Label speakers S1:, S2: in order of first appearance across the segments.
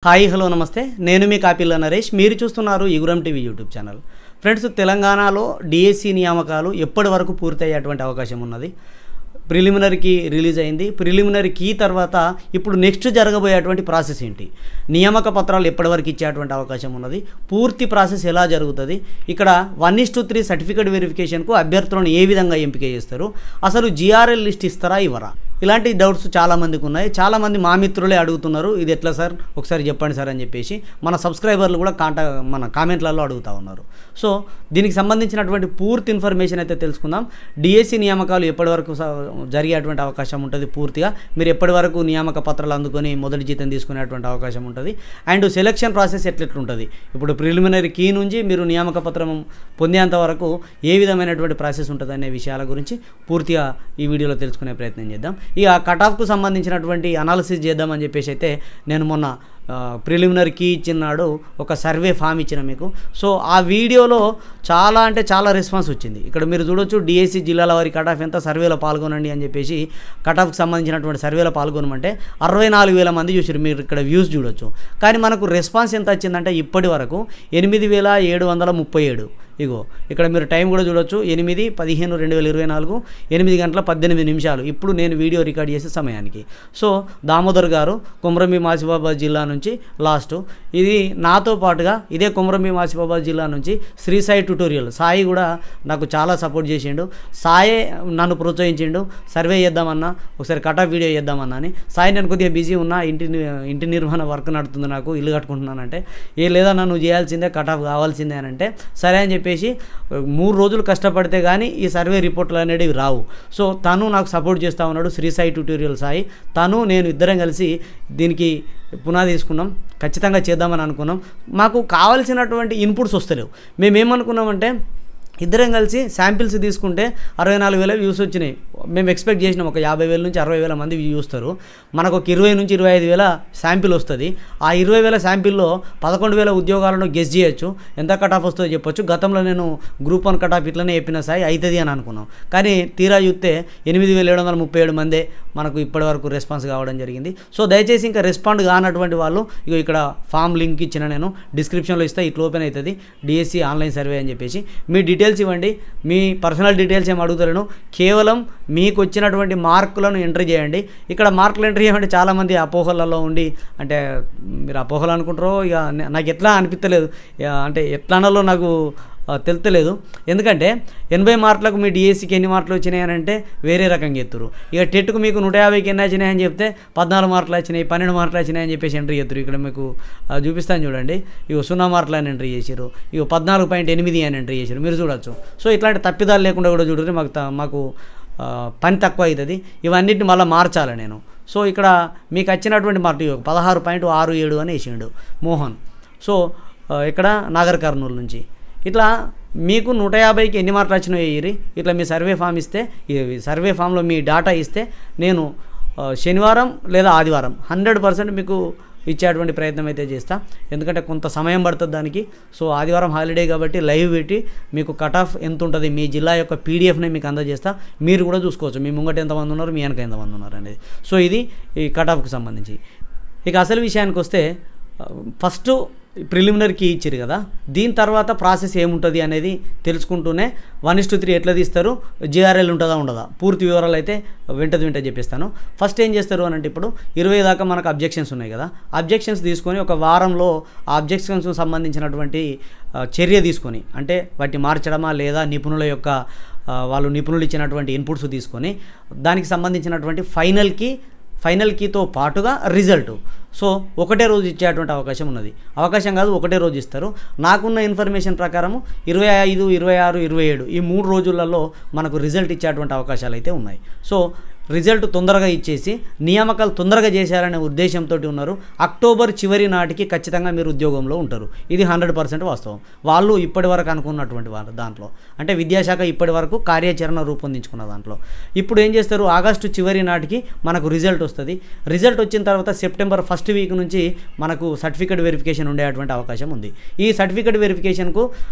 S1: Hi hello నమస్తే నేను మీ కాపిల్ల నరేష్ మీరు చూస్తున్నారు Iguram TV YouTube channel friends తెలంగాణలో డిఎస్సి నియామకాలు ఎప్పటి వరకు పూర్తయ్యేటువంటి అవకాశం ఉన్నది ప్రిలిమినరీకి రిలీజ్ అయింది ప్రిలిమినరీ కీ తర్వాత ఇప్పుడు నెక్స్ట్ జరగబోయేటువంటి ప్రాసెస్ ఏంటి నియామక పత్రాలు ఎప్పటి వరకు ఇచ్చేటువంటి అవకాశం ఉన్నది పూర్తి ప్రాసెస్ ఎలా జరుగుతుంది ఇక్కడ 1:3 సర్టిఫికేట్ వెరిఫికేషన్కు అభ్యర్థులను ఏ విధంగా ఎంపిక చేస్తారు అసలు జిఆర్ఎల్ లిస్ట్ ఇస్తారా ఇవ్వరా ఇలాంటి డౌట్స్ చాలామందికి ఉన్నాయి చాలామంది మా మిత్రులే అడుగుతున్నారు ఇది ఎట్లా సార్ ఒకసారి చెప్పండి సార్ అని చెప్పేసి మన సబ్స్క్రైబర్లు కూడా మన కామెంట్లలో అడుగుతూ ఉన్నారు సో దీనికి సంబంధించినటువంటి పూర్తి ఇన్ఫర్మేషన్ అయితే తెలుసుకుందాం డిఎస్సి నియామకాలు ఎప్పటి వరకు జరిగేటువంటి అవకాశం ఉంటుంది పూర్తిగా మీరు ఎప్పటి వరకు నియామక పత్రాలు అందుకొని మొదటి జీతం తీసుకునేటువంటి అవకాశం ఉంటుంది అండ్ సెలక్షన్ ప్రాసెస్ ఎట్లెట్లుంటుంది ఇప్పుడు ప్రిలిమినరీ కీ నుంచి మీరు నియామక పత్రం పొందేంత వరకు ఏ విధమైనటువంటి ప్రాసెస్ ఉంటుంది అనే విషయాల గురించి పూర్తిగా ఈ వీడియోలో తెలుసుకునే ప్రయత్నం చేద్దాం ఇక కట్ ఆఫ్కు సంబంధించినటువంటి అనాలిసిస్ చేద్దామని చెప్పేసి అయితే నేను మొన్న ప్రిలిమినరీ కీ ఇచ్చినాడు ఒక సర్వే ఫామ్ ఇచ్చిన మీకు సో ఆ వీడియోలో చాలా అంటే చాలా రెస్పాన్స్ వచ్చింది ఇక్కడ మీరు చూడొచ్చు డిఎస్సి జిల్లాల వారి కట్ ఆఫ్ ఎంత సర్వేలో పాల్గొనండి అని చెప్పేసి కట్ ఆఫ్కి సంబంధించినటువంటి సర్వేలో పాల్గొనమంటే 64,000 మంది చూసారు మీరు ఇక్కడ వ్యూస్ చూడొచ్చు కానీ మనకు రెస్పాన్స్ ఎంత వచ్చిందంటే ఇప్పటి వరకు 8,737 ఇగో ఇక్కడ మీరు టైం కూడా చూడొచ్చు 8/15/2024 8 గంటల 18 నిమిషాలు ఇప్పుడు నేను వీడియో రికార్డ్ చేసే సమయానికి సో దామోదర్ గారు కొమరంభీం ఆసిఫాబాద్ జిల్లా నుంచి లాస్ట్ ఇది నాతో పాటుగా ఇదే కొమరంభీం ఆసిఫాబాద్ జిల్లా నుంచి శ్రీ సాయి ట్యుటోరియల్ సాయి కూడా నాకు చాలా సపోర్ట్ చేసిండు సాయే నన్ను ప్రోత్సహించిండు సర్వే చేద్దామన్నా ఒకసారి కట్ ఆఫ్ వీడియో చేద్దామన్నా అని సాయి నేను కొద్దిగా బిజీ ఉన్నా ఇంటి నిర్మాణ వర్క్ నడుతుంది నాకు ఇల్లు కట్టుకుంటున్నానంటే ఏ లేదా నువ్వు చేయాల్సిందే కట్ ఆఫ్ కావాల్సిందే అని అంటే సరే అని చెప్పేసి 3 రోజులు కష్టపడితే కానీ ఈ సర్వే రిపోర్ట్లు అనేవి రావు సో తను నాకు సపోర్ట్ చేస్తూ ఉన్నాడు శ్రీ సాయి ట్యుటోరియల్ సాయి తను నేను ఇద్దరం కలిసి దీనికి పునాది తీసుకున్నాం ఖచ్చితంగా చేద్దామని అనుకున్నాం మాకు కావాల్సినటువంటి ఇన్పుట్స్ వస్తలేవు మేమేమనుకున్నామంటే ఇద్దరం కలిసి శాంపిల్స్ తీసుకుంటే 64,000 వ్యూస్ వచ్చినాయి మేము ఎక్స్పెక్ట్ చేసినాం ఒక 50,000 నుంచి 60,000 మంది చూస్తారు మనకు ఒక 20 నుంచి 25,000 శాంపిల్ వస్తుంది ఆ 20,000 శాంపిల్లో 11,000 ఉద్యోగాలను గెస్ చేయొచ్చు ఎంత కట్ ఆఫ్ వస్తుందో చెప్పొచ్చు గతంలో నేను గ్రూప్ 1 కట్ ఆఫ్ ఇట్లనే చెప్పిన సాయి అవుతుంది అని అనుకున్నాం కానీ తీరా చూస్తే 8,737 మందే మనకు ఇప్పటివరకు రెస్పాన్స్ కావడం జరిగింది సో దయచేసి ఇంకా రెస్పాండ్ కానటువంటి వాళ్ళు ఇక్కడ ఫామ్ లింక్ ఇచ్చిన నేను డిస్క్రిప్షన్లో ఇస్తే ఇట్లా ఓపెన్ అవుతుంది డిఎస్సి ఆన్లైన్ సర్వే అని చెప్పేసి మీ డీటెయిల్స్ ఇవ్వండి మీ పర్సనల్ డీటెయిల్స్ ఏం అడుగుతారను కేవలం మీకు వచ్చినటువంటి మార్కులను ఎంట్రీ చేయండి ఇక్కడ మార్కులు ఎంట్రీ చేయమంటే చాలామంది అపోహలలో ఉండి అంటే మీరు అపోహలు అనుకుంటారో ఇక నాకు ఎట్లా అనిపించలేదు అంటే ఎట్లా అనాలో నాకు తెలుస్తలేదు ఎందుకంటే 80 మార్కులకు మీ డిఎస్సికి ఎన్ని మార్కులు వచ్చినాయి అని అంటే వేరే రకంగా ఎత్తురు ఇక టెట్కు మీకు 150కి ఎన్ని వచ్చినాయి అని చెప్తే 14 మార్కులు వచ్చినాయి 12 మార్కులు వచ్చినాయి అని చెప్పేసి ఎంట్రీ చేస్తారు ఇక్కడ మీకు చూపిస్తాను చూడండి ఇక 0 మార్కులు అని ఎంట్రీ చేశారు ఇక 14.8 అని ఎంట్రీ చేశారు మీరు చూడొచ్చు సో ఇట్లాంటి తప్పిదాలు లేకుండా కూడా చూడండి మాకు పని తక్కువ అవుతుంది ఇవన్నిటిని మళ్ళీ మార్చాలి నేను సో ఇక్కడ మీకు వచ్చినటువంటి మార్కులు 16.67 అని వేసిండు మోహన్ సో ఇక్కడ నాగర్ కర్నూలు నుంచి ఇట్లా మీకు 150కి ఎన్ని మార్కులు వచ్చినాయో ఇయ్యి ఇట్లా మీ సర్వే ఫామ్ ఇస్తే సర్వే ఫామ్లో మీ డాటా ఇస్తే నేను శనివారం లేదా ఆదివారం 100% మీకు ఇచ్చేటువంటి ప్రయత్నం అయితే చేస్తా ఎందుకంటే కొంత సమయం పడుతుంది దానికి సో ఆదివారం హాలిడే కాబట్టి లైవ్ పెట్టి మీకు కట్ ఆఫ్ ఎంత ఉంటుంది మీ జిల్లా యొక్క పీడిఎఫ్ని మీకు అందజేస్తా మీరు కూడా చూసుకోవచ్చు మీ ముంగట ఎంతమంది ఉన్నారు మీ వెనక ఎంతమంది ఉన్నారు అనేది సో ఇది ఈ కట్ ఆఫ్కి సంబంధించి ఇక అసలు విషయానికి వస్తే ఫస్ట్ ప్రిలిమినరీ కీ ఇచ్చారు కదా దీని తర్వాత ప్రాసెస్ ఏముంటుంది అనేది తెలుసుకుంటూనే 1:3 ఎట్లా తీస్తారు జిఆర్ఎల్ ఉంటుందా ఉండదా పూర్తి వివరాలు అయితే వెంట చెప్పిస్తాను ఫస్ట్ ఏం చేస్తారు అని అంటే ఇప్పుడు 20 దాకా మనకు అబ్జెక్షన్స్ ఉన్నాయి కదా అబ్జెక్షన్స్ తీసుకొని ఒక వారంలో ఆ అబ్జెక్షన్స్ సంబంధించినటువంటి చర్య తీసుకొని అంటే వాటిని మార్చడమా లేదా నిపుణుల యొక్క వాళ్ళు నిపుణులు ఇచ్చినటువంటి ఇన్పుట్స్ తీసుకొని దానికి సంబంధించినటువంటి ఫైనల్ కీతో పాటుగా రిజల్ట్ సో ఒకటే రోజు ఇచ్చేటువంటి అవకాశం ఉన్నది అవకాశం కాదు ఒకటే రోజు ఇస్తారు నాకున్న ఇన్ఫర్మేషన్ ప్రకారము 25, 26, 27 ఈ 3 రోజులలో మనకు రిజల్ట్ ఇచ్చేటువంటి అవకాశాలు అయితే ఉన్నాయి సో రిజల్ట్ తొందరగా ఇచ్చేసి నియామకాలు తొందరగా చేశారనే ఉద్దేశంతో ఉన్నారు అక్టోబర్ చివరి నాటికి ఖచ్చితంగా మీరు ఉద్యోగంలో ఉంటారు ఇది 100% వాస్తవం వాళ్ళు ఇప్పటివరకు అనుకున్నటువంటి దాంట్లో అంటే విద్యాశాఖ ఇప్పటివరకు కార్యాచరణ రూపొందించుకున్న దాంట్లో ఇప్పుడు ఏం చేస్తారు ఆగస్టు చివరి నాటికి మనకు రిజల్ట్ వస్తుంది రిజల్ట్ వచ్చిన తర్వాత సెప్టెంబర్ 1st వీక్ నుంచి మనకు సర్టిఫికేట్ వెరిఫికేషన్ ఉండేటువంటి అవకాశం ఉంది ఈ సర్టిఫికేట్ వెరిఫికేషన్కు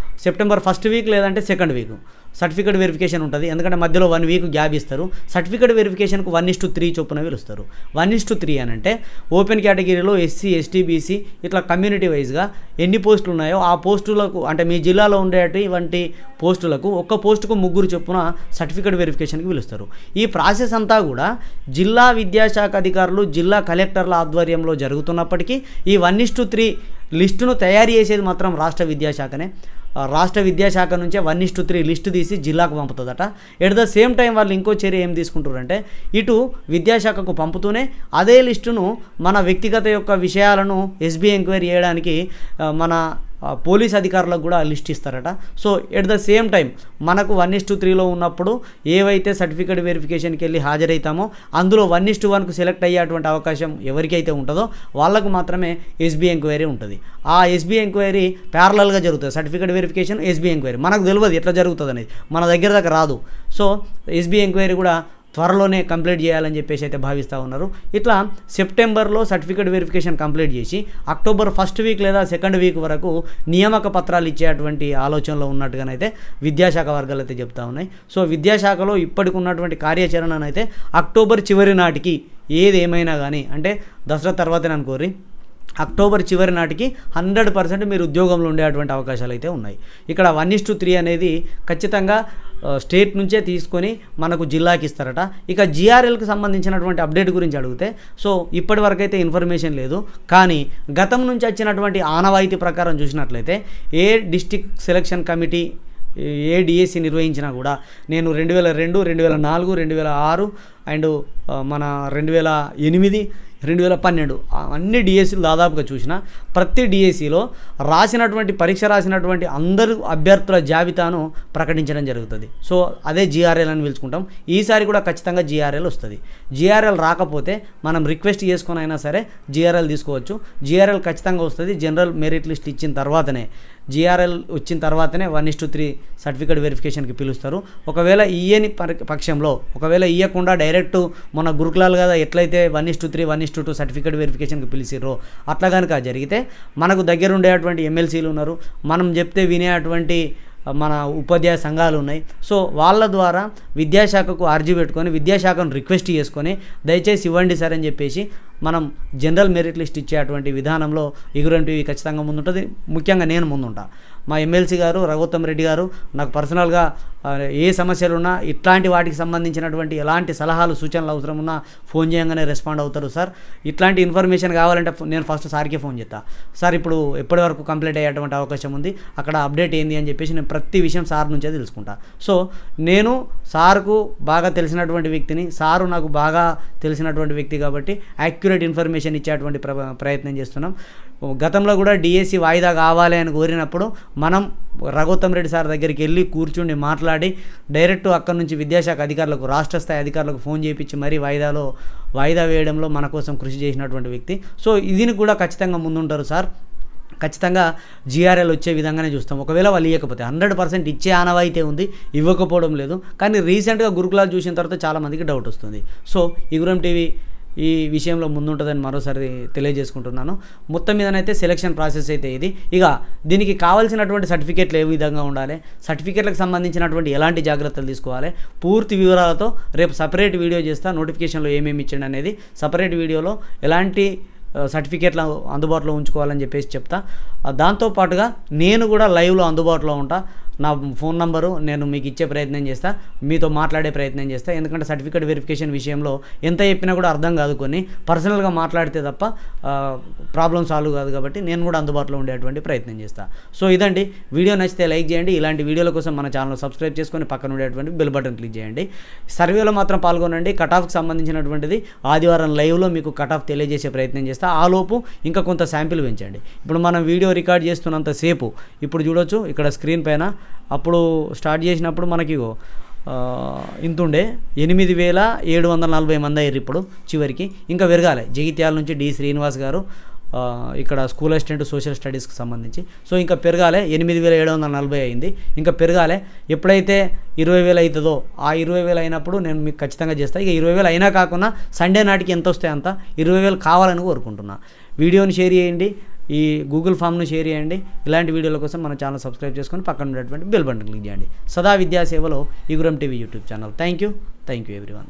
S1: సెప్టెంబర్ 1st వీక్ లేదంటే 2nd వీక్ సర్టిఫికేట్ వెరిఫికేషన్ ఉంటుంది. ఎందుకంటే మధ్యలో 1 వీక్ గ్యాప్ ఇస్తారు. సర్టిఫికేట్ వెరిఫికేషన్కు 1:3 చొప్పున పిలుస్తారు. 1:3 అని అంటే ఓపెన్ కేటగిరీలో ఎస్సీ, ఎస్టీ, బీసీ ఇట్లా కమ్యూనిటీ వైజ్గా ఎన్ని పోస్టులు ఉన్నాయో ఆ పోస్టులకు, అంటే మీ జిల్లాలో ఉండేటువంటి పోస్టులకు ఒక్క పోస్టుకు 3 చొప్పున సర్టిఫికేట్ వెరిఫికేషన్కి పిలుస్తారు. ఈ ప్రాసెస్ అంతా కూడా జిల్లా విద్యాశాఖ అధికారులు, జిల్లా కలెక్టర్ల ఆధ్వర్యంలో జరుగుతున్నప్పటికీ ఈ 1:3 లిస్టును తయారు చేసేది మాత్రం రాష్ట్ర విద్యాశాఖనే. రాష్ట్ర విద్యాశాఖ నుంచే 1:3 లిస్టు తీసి జిల్లాకు పంపుతుందట. ఎట్ ద సేమ్ టైం వాళ్ళు ఇంకో చర్య ఏం తీసుకుంటారంటే ఇటు విద్యాశాఖకు పంపుతూనే అదే లిస్టును మన వ్యక్తిగత యొక్క విషయాలను ఎస్బీ ఎంక్వైరీ చేయడానికి మన పోలీస్ అధికారులకు కూడా లిస్ట్ ఇస్తారట. So at the same time మనకు 1:3లో ఉన్నప్పుడు ఏవైతే సర్టిఫికేట్ వెరిఫికేషన్కి వెళ్ళి హాజరవుతామో అందులో 1:1కు సెలెక్ట్ అయ్యేటువంటి అవకాశం ఎవరికైతే ఉంటుందో వాళ్ళకు మాత్రమే ఎస్బీ ఎంక్వైరీ ఉంటుంది. ఆ ఎస్బీ ఎంక్వైరీ ప్యారలల్గా జరుగుతుంది. సర్టిఫికేట్ వెరిఫికేషన్, ఎస్బీ ఎంక్వైరీ మనకు తెలియదు ఎట్లా జరుగుతుంది అనేది, మన దగ్గర దాకా రాదు. సో ఎస్బీ ఎంక్వైరీ కూడా త్వరలోనే కంప్లీట్ చేయాలని చెప్పేసి అయితే భావిస్తూ ఉన్నారు. ఇట్లా సెప్టెంబర్లో సర్టిఫికేట్ వెరిఫికేషన్ కంప్లీట్ చేసి అక్టోబర్ 1st వీక్ లేదా 2nd వీక్ వరకు నియామక పత్రాలు ఇచ్చేటువంటి ఆలోచనలో ఉన్నట్టుగానైతే విద్యాశాఖ వర్గాలు అయితే చెప్తా ఉన్నాయి. సో విద్యాశాఖలో ఇప్పటికి ఉన్నటువంటి కార్యాచరణను అయితే అక్టోబర్ చివరి నాటికి ఏది ఏమైనా కానీ, అంటే దసరా తర్వాతనే అనుకోరి, అక్టోబర్ చివరి నాటికి 100% మీరు ఉద్యోగంలో ఉండేటువంటి అవకాశాలు అయితే ఉన్నాయి. ఇక్కడ 1:3 అనేది ఖచ్చితంగా స్టేట్ నుంచే తీసుకొని మనకు జిల్లాకి ఇస్తారట. ఇక జిఆర్ఎల్కి సంబంధించినటువంటి అప్డేట్ గురించి అడిగితే సో ఇప్పటి వరకు అయితే ఇన్ఫర్మేషన్ లేదు. కానీ గతం నుంచి వచ్చినటువంటి ఆనవాయితీ ప్రకారం చూసినట్లయితే ఏ డిస్ట్రిక్ట్ సెలక్షన్ కమిటీ ఏ డిఎస్సి నిర్వహించినా కూడా నేను 2002, 2004, 2006 అండ్ మన 2008, 2012 అన్ని డిఎస్సీలు దాదాపుగా చూసిన ప్రతి డిఎస్సిలో పరీక్ష రాసినటువంటి అందరు అభ్యర్థుల జాబితాను ప్రకటించడం జరుగుతుంది. సో అదే జిఆర్ఎల్ అని పిలుచుకుంటాం. ఈసారి కూడా ఖచ్చితంగా జిఆర్ఎల్ వస్తుంది. జిఆర్ఎల్ రాకపోతే మనం రిక్వెస్ట్ చేసుకొని అయినా సరే జిఆర్ఎల్ తీసుకోవచ్చు. జిఆర్ఎల్ ఖచ్చితంగా వస్తుంది. జనరల్ మెరిట్ లిస్ట్ ఇచ్చిన తర్వాతనే, జిఆర్ఎల్ వచ్చిన తర్వాతనే 1:3 సర్టిఫికేట్ వెరిఫికేషన్కి పిలుస్తారు. ఒకవేళ ఇయ్యని పక్షంలో, ఒకవేళ ఇయ్యకుండా డైరెక్ట్ మన గురుకులాలు కదా ఎట్లయితే 1:3, 1:2 సర్టిఫికేట్ వెరిఫికేషన్కి పిలిచిర్రో అట్లా కనుక జరిగితే మనకు దగ్గర ఉండేటువంటి ఎమ్మెల్సీలు ఉన్నారు, మనం చెప్తే వినేటువంటి మన ఉపాధ్యాయ సంఘాలు ఉన్నాయి. సో వాళ్ళ ద్వారా విద్యాశాఖకు అర్జీ పెట్టుకొని విద్యాశాఖను రిక్వెస్ట్ చేసుకొని దయచేసి ఇవ్వండి సార్ అని చెప్పేసి మనం జనరల్ మెరిట్ లిస్ట్ ఇచ్చేటువంటి విధానంలో ఇగురం టీవీ ఖచ్చితంగా ముందుంటుంది. ముఖ్యంగా నేను ముందుంటా. మా ఎమ్మెల్సీ గారు రఘుత్తం రెడ్డి గారు నాకు పర్సనల్గా ఏ సమస్యలున్నా ఇట్లాంటి వాటికి సంబంధించినటువంటి ఎలాంటి సలహాలు సూచనలు అవసరం ఉన్నా ఫోన్ చేయగానే రెస్పాండ్ అవుతారు. సార్ ఇట్లాంటి ఇన్ఫర్మేషన్ కావాలంటే నేను ఫస్ట్ సార్కే ఫోన్ చేస్తా. సార్ ఇప్పుడు ఎప్పటి వరకు కంప్లీట్ అయ్యేటువంటి అవకాశం ఉంది, అక్కడ అప్డేట్ ఏంది అని చెప్పేసి నేను ప్రతి విషయం సార్ నుంచే తెలుసుకుంటా. సో నేను సార్కు బాగా తెలిసినటువంటి వ్యక్తిని, సారు నాకు బాగా తెలిసినటువంటి వ్యక్తి కాబట్టి యాక్యురేట్ ఇన్ఫర్మేషన్ ఇచ్చేటువంటి ప్రయత్నం చేస్తున్నాం. గతంలో కూడా డిఎస్సి వాయిదా కావాలి అని కోరినప్పుడు మనం రఘుత్తం రెడ్డి సార్ దగ్గరికి వెళ్ళి కూర్చుండి మాట్లాడి డైరెక్ట్ అక్కడి నుంచి విద్యాశాఖ అధికారులకు, రాష్ట్ర స్థాయి అధికారులకు ఫోన్ చేయించి మరీ వాయిదా వేయడంలో మన కోసం కృషి చేసినటువంటి వ్యక్తి. సో ఇదిని కూడా ఖచ్చితంగా ముందుంటారు సార్. ఖచ్చితంగా జిఆర్ఎల్ వచ్చే విధంగానే చూస్తాం. ఒకవేళ వాళ్ళు ఇవ్వకపోతే 100% ఇచ్చే ఆనవాయితీ ఉంది, ఇవ్వకపోవడం లేదు. కానీ రీసెంట్గా గురుకులాలు చూసిన తర్వాత చాలామందికి డౌట్ వస్తుంది. సో ఇగురం టీవీ ఈ విషయంలో ముందుంటుందని మరోసారి తెలియజేసుకుంటున్నాను. మొత్తం మీదనైతే సెలక్షన్ ప్రాసెస్ అయితే ఇది. ఇక దీనికి కావాల్సినటువంటి సర్టిఫికేట్లు ఏ విధంగా ఉండాలి, సర్టిఫికేట్లకు సంబంధించినటువంటి ఎలాంటి జాగ్రత్తలు తీసుకోవాలి, పూర్తి వివరాలతో రేపు సపరేట్ వీడియో చేస్తా. నోటిఫికేషన్లో ఏమేమి ఇచ్చిండు అనేది సపరేట్ వీడియోలో ఎలాంటి సర్టిఫికేట్లు అందుబాటులో ఉంచుకోవాలని చెప్పేసి చెప్తా. దాంతోపాటుగా నేను కూడా లైవ్లో అందుబాటులో ఉంటా. నా ఫోన్ నంబరు నేను మీకు ఇచ్చే ప్రయత్నం చేస్తా, మీతో మాట్లాడే ప్రయత్నం చేస్తా. ఎందుకంటే సర్టిఫికేట్ వెరిఫికేషన్ విషయంలో ఎంత చెప్పినా కూడా అర్థం కాదు, కొన్ని పర్సనల్గా మాట్లాడితే తప్ప ప్రాబ్లం సాల్వ్ కాదు. కాబట్టి నేను కూడా అందుబాటులో ఉండేటువంటి ప్రయత్నం చేస్తా. సో ఇదండి, వీడియో నచ్చితే లైక్ చేయండి. ఇలాంటి వీడియోల కోసం మన ఛానల్ సబ్స్క్రైబ్ చేసుకొని పక్కన ఉండేటువంటి బెల్ బటన్ క్లిక్ చేయండి. సర్వేలో మాత్రం పాల్గొనండి. కట్ ఆఫ్కి సంబంధించినటువంటిది ఆదివారం లైవ్లో మీకు కట్ ఆఫ్ తెలియజేసే ప్రయత్నం చేస్తా. ఆలోపు ఇంకా కొంత శాంపిల్ పెంచండి. ఇప్పుడు మనం వీడియో రికార్డ్ చేస్తున్నంతసేపు ఇప్పుడు చూడొచ్చు ఇక్కడ స్క్రీన్ పైన, అప్పుడు స్టార్ట్ చేసినప్పుడు మనకి ఇంతుండే 8,740 మంది అయ్యారు. ఇప్పుడు చివరికి ఇంకా పెరగాలి. జగిత్యాల నుంచి డి శ్రీనివాస్ గారు ఇక్కడ స్కూల్ అసిస్టెంట్ సోషల్ స్టడీస్కి సంబంధించి. సో ఇంకా పెరగాలి. 8,740 అయింది, ఇంకా పెరగాలి. ఎప్పుడైతే 20,000 అవుతుందో ఆ 20,000 అయినప్పుడు నేను మీకు ఖచ్చితంగా చేస్తాను. ఇక 20,000 అయినా కాకుండా సండే నాటికి ఎంత వస్తాయి అంత 20,000 కావాలని కోరుకుంటున్నా. వీడియోని షేర్ చేయండి. ఈ గూగుల్ ఫామ్ను షేర్ చేయండి. ఇలాంటి వీడియోల కోసం మన ఛానల్ సబ్స్క్రైబ్ చేసుకొని పక్కన ఉన్నటువంటి బెల్ బటన్ క్లిక్ చేయండి. సదా విద్యా సేవలో ఈగురం TV YouTube channel. Thank you everyone.